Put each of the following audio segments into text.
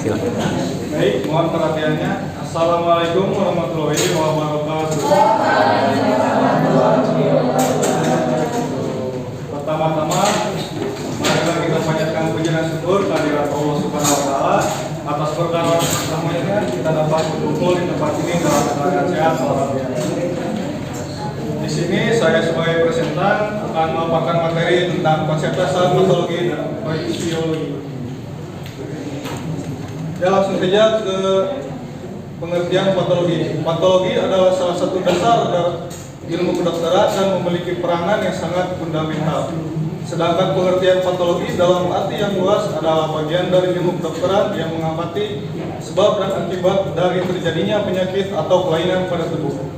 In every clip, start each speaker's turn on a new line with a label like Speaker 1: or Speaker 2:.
Speaker 1: silakan.
Speaker 2: Baik, mohon perhatiannya. Assalamualaikum warahmatullahi wabarakatuh. Pertama-tama, marilah kita panjatkan puji dan syukur kehadirat Allah Subhanahu wa Ta'ala atas perkara semuanya kita dapat berkumpul di tempat ini dalam keadaan sehat walafiat. Di sini saya sebagai presentan akan memaparkan materi tentang konsep dasar patologi dan fisiologi. Ya, langsung saja ke pengertian patologi. Patologi adalah salah satu dasar ilmu kedokteran dan memiliki peranan yang sangat fundamental. Sedangkan pengertian patologi dalam arti yang luas adalah bagian dari ilmu kedokteran yang mengamati sebab dan akibat dari terjadinya penyakit atau kelainan pada tubuh.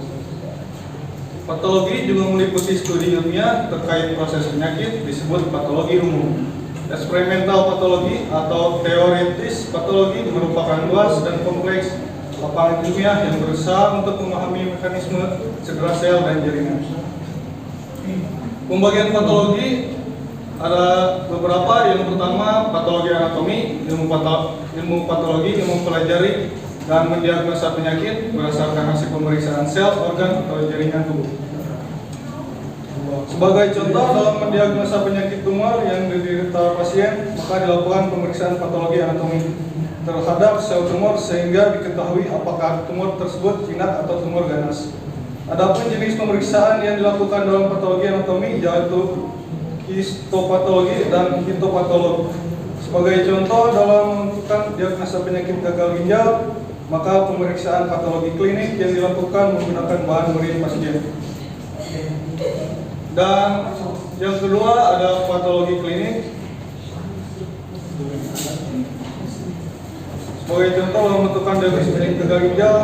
Speaker 2: Patologi juga meliputi studi ilmiah terkait proses penyakit disebut patologi umum. Eksperimental patologi atau teoritis patologi merupakan luas dan kompleks lapangan ilmiah yang berusaha untuk memahami mekanisme cedera sel dan jaringan. Pembagian patologi ada beberapa. Yang pertama, patologi anatomi. Ilmu patologi yang mempelajari dan mendiagnosa penyakit berdasarkan hasil pemeriksaan sel, organ, atau jaringan tubuh. Sebagai contoh, dalam mendiagnosa penyakit tumor yang diderita pasien, maka dilakukan pemeriksaan patologi anatomi terhadap sel tumor sehingga diketahui apakah tumor tersebut jinak atau tumor ganas. Adapun jenis pemeriksaan yang dilakukan dalam patologi anatomi yaitu histopatologi dan hitopatologi. Sebagai contoh, dalam menentukan diagnosa penyakit gagal ginjal, maka pemeriksaan patologi klinik yang dilakukan menggunakan bahan urin pasien. Dan yang kedua ada patologi klinik. Sebagai contoh, dalam menentukan diagnosis penyakit gagal ginjal,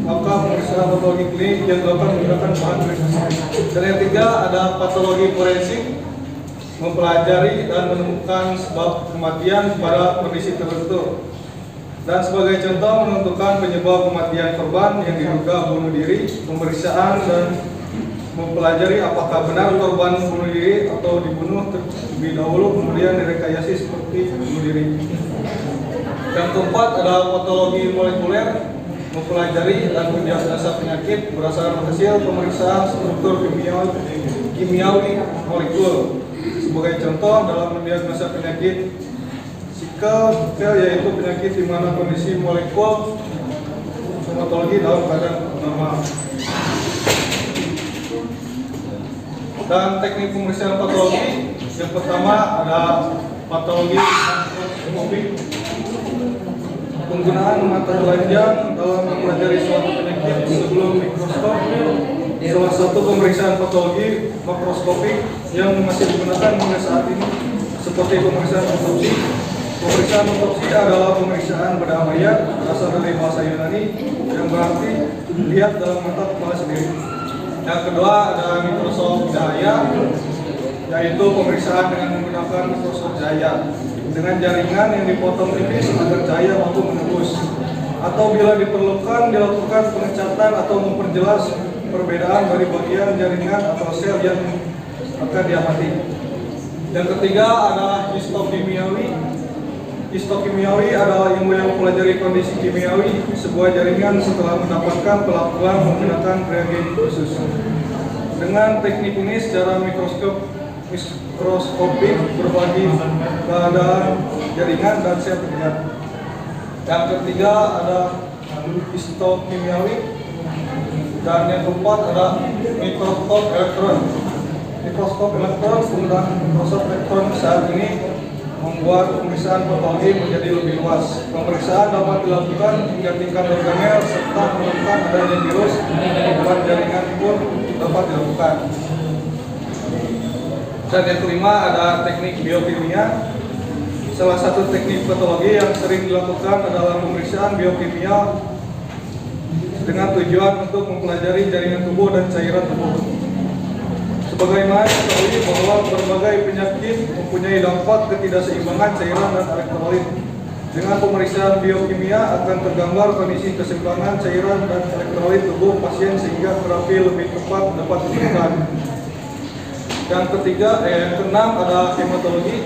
Speaker 2: maka pemeriksaan patologi klinik yang dilakukan menggunakan bahan urin pasien. Dan yang ketiga ada patologi forensik, mempelajari dan menemukan sebab kematian pada kondisi tertentu. Dan sebagai contoh, menentukan penyebab kematian korban yang diduga bunuh diri, pemeriksaan dan mempelajari apakah benar korban bunuh diri atau dibunuh terlebih dahulu kemudian direkayasa seperti bunuh diri. Yang keempat adalah patologi molekuler, mempelajari dan mendiagnosa penyakit berdasarkan hasil pemeriksaan struktur kimiawi molekul. Sebagai contoh, dalam mendiagnosa penyakit sikel yaitu penyakit di mana kondisi molekul hematologi dalam keadaan normal. Dan teknik pemeriksaan patologi, yang pertama ada patologi mikroskopik. Penggunaan mata telanjang dalam mempelajari suatu penyakit sebelum mikroskop. Salah satu pemeriksaan patologi makroskopik yang masih digunakan hingga saat ini seperti pemeriksaan otopsi. Pemeriksaan otopsi adalah pemeriksaan bedah mayat berasal dari bahasa Yunani yang berarti lihat dalam mata kepala sendiri. Yang kedua ada mikroskop cahaya, yaitu pemeriksaan dengan menggunakan mikroskop cahaya dengan jaringan yang dipotong tipis agar cahaya mampu menembus, atau bila diperlukan dilakukan pengecatan atau memperjelas perbedaan dari bagian jaringan atau sel yang akan diamati. Yang ketiga adalah histokimiawi. Histokimiawi adalah ilmu yang mempelajari kondisi kimiawi sebuah jaringan setelah mendapatkan pelakuan menggunakan reagen khusus. Dengan teknik ini secara mikroskopik berbagi keadaan jaringan dan sel terlihat. Yang ketiga ada histokimiawi. Dan yang keempat ada mikroskop elektron. Mikroskop elektron, penggunaan mikroskop elektron saat ini membuat pemeriksaan patologi menjadi lebih luas. Pemeriksaan dapat dilakukan hingga tingkat organel serta menemukan adanya virus dan jaringan pun dapat dilakukan. Dan yang kelima ada teknik biokimia. Salah satu teknik patologi yang sering dilakukan adalah pemeriksaan biokimia dengan tujuan untuk mempelajari jaringan tubuh dan cairan tubuh. Sebagaimana diketahui bahwa berbagai penyakit mempunyai dampak ketidakseimbangan cairan dan elektrolit. Dengan pemeriksaan biokimia akan tergambar kondisi keseimbangan cairan dan elektrolit tubuh pasien sehingga terapi lebih tepat dapat diberikan. Yang keenam ada hematologi.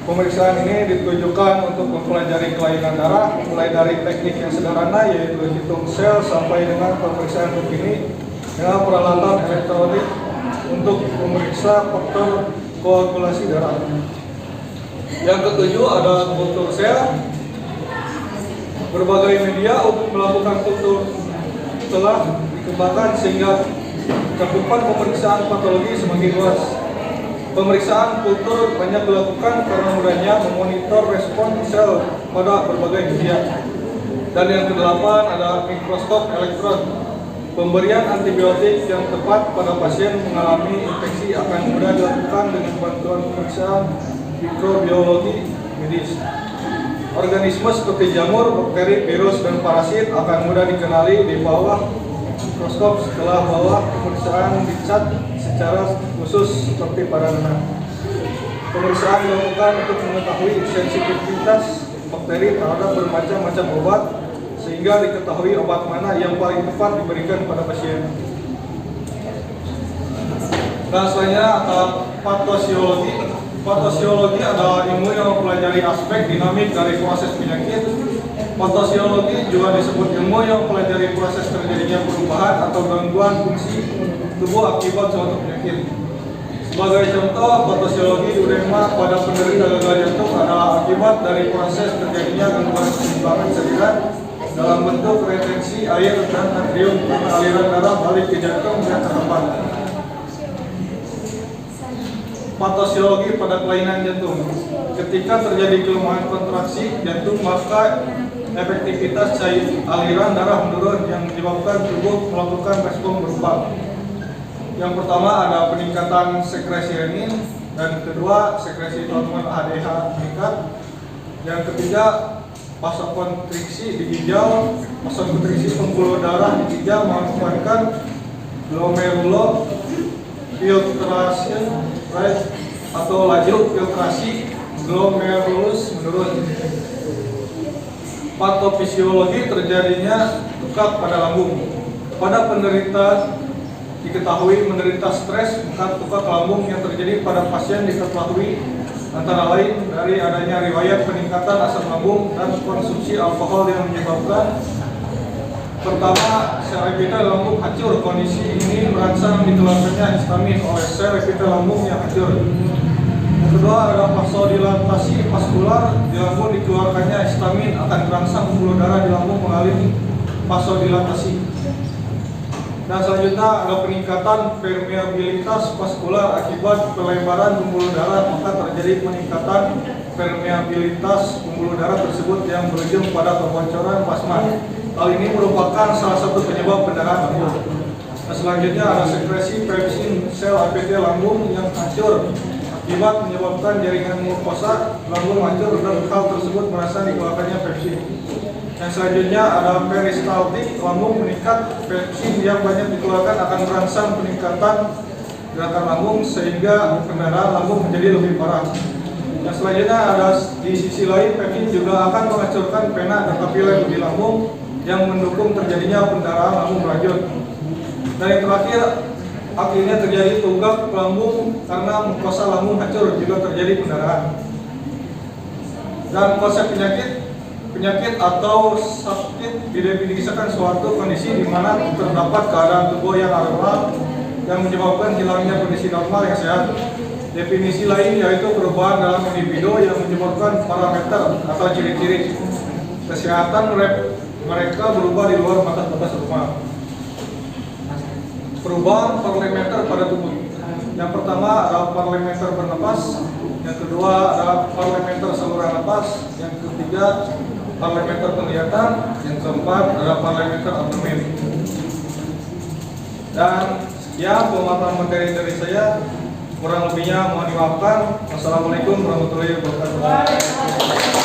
Speaker 2: Pemeriksaan ini ditujukan untuk mempelajari kelainan darah, mulai dari teknik yang sederhana yaitu hitung sel sampai dengan pemeriksaan terkini dengan peralatan elektronik untuk memeriksa faktor koagulasi darah. Yang ketujuh ada kultur sel. Berbagai media untuk melakukan kultur telah dikembangkan sehingga cakupan pemeriksaan patologi semakin luas. Pemeriksaan kultur banyak dilakukan karena mudahnya memonitor respon sel pada berbagai media. Dan yang kedelapan ada mikroskop elektron. Pemberian antibiotik yang tepat pada pasien mengalami infeksi akan mudah dilakukan dengan bantuan pemeriksaan mikrobiologi medis. Organisme seperti jamur, bakteri, virus, dan parasit akan mudah dikenali di bawah mikroskop setelah bawah pemeriksaan dicat secara khusus seperti pada renang. Pemeriksaan dilakukan untuk mengetahui sensitivitas bakteri terhadap bermacam-macam obat sehingga diketahui obat mana yang paling tepat diberikan pada pasien. Dan selanjutnya ada patosiologi. Patosiologi adalah ilmu yang mempelajari aspek dinamik dari proses penyakit. Patosiologi juga disebut ilmu yang mempelajari proses terjadinya perubahan atau gangguan fungsi tubuh akibat suatu penyakit. Sebagai contoh, patosiologi urema pada penderita gagal jantung adalah akibat dari proses terjadinya gangguan keseimbangan cairan dalam bentuk retensi air dan natrium karena aliran darah balik ke jantung yang terhambat. Patosiologi pada kelainan jantung. Ketika terjadi kelemahan kontraksi jantung, maka efektivitas aliran darah menurun yang menyebabkan tubuh melakukan respon berupa. Yang pertama ada peningkatan sekresi renin, dan kedua sekresi hormon ADH meningkat. Yang ketiga vasokonstriksi di ginjal. Vasokonstriksi pembuluh darah di ginjal mengakibatkan glomerulo filtration rate atau laju filtrasi glomerulus menurun. Patofisiologi terjadinya tukak pada lambung. Pada penderita diketahui menderita stres, maka tukak lambung yang terjadi pada pasien diketahui antara lain dari adanya riwayat peningkatan asam lambung dan konsumsi alkohol yang menyebabkan pertama sel epitel lambung hancur. Kondisi ini merangsang dikeluarkannya histamin oleh sel epitel lambung yang hancur. Yang kedua ada vasodilatasi vaskular. Di lambung dikeluarkannya histamin akan merangsang pembuluh darah di lambung mengalami vasodilatasi. Dan selanjutnya ada peningkatan permeabilitas vaskular akibat pelebaran pembuluh darah, maka terjadi peningkatan permeabilitas pembuluh darah tersebut yang berujung pada kebocoran plasma. Hal ini merupakan salah satu penyebab pendarahan lambung. Nah, selanjutnya ada sekresi pepsin sel epitel lambung yang hancur akibat menyebabkan jaringan mukosa lambung hancur dan hal tersebut merasa dikeluarkannya pepsin. Yang selanjutnya ada peristaltik lambung meningkat. Pepsin yang banyak dikeluarkan akan merangsang peningkatan gerakan lambung sehingga pendarahan lambung menjadi lebih parah. Yang selanjutnya ada di sisi lain pepsin juga akan menghancurkan pena dan kapiler di lambung yang mendukung terjadinya pendarahan lambung berlanjut. Dan yang terakhir akhirnya terjadi tunggak lambung karena mukosa lambung hancur juga terjadi pendarahan. Dan konsep penyakit atau sakit didefinisikan suatu kondisi di mana terdapat keadaan tubuh yang abnormal yang menyebabkan hilangnya kondisi normal yang sehat. Definisi lain yaitu perubahan dalam individu yang menyebabkan parameter atau ciri-ciri kesehatan mereka berubah di luar batas-batas normal. Perubahan parameter pada tubuh. Yang pertama adalah parameter bernapas, yang kedua adalah parameter saluran napas, yang ketiga parameter penglihatan, yang keempat adalah parameter abdomen. Dan sekian pemaparan materi dari saya, kurang lebihnya mohon dimaafkan. Wassalamualaikum warahmatullahi wabarakatuh.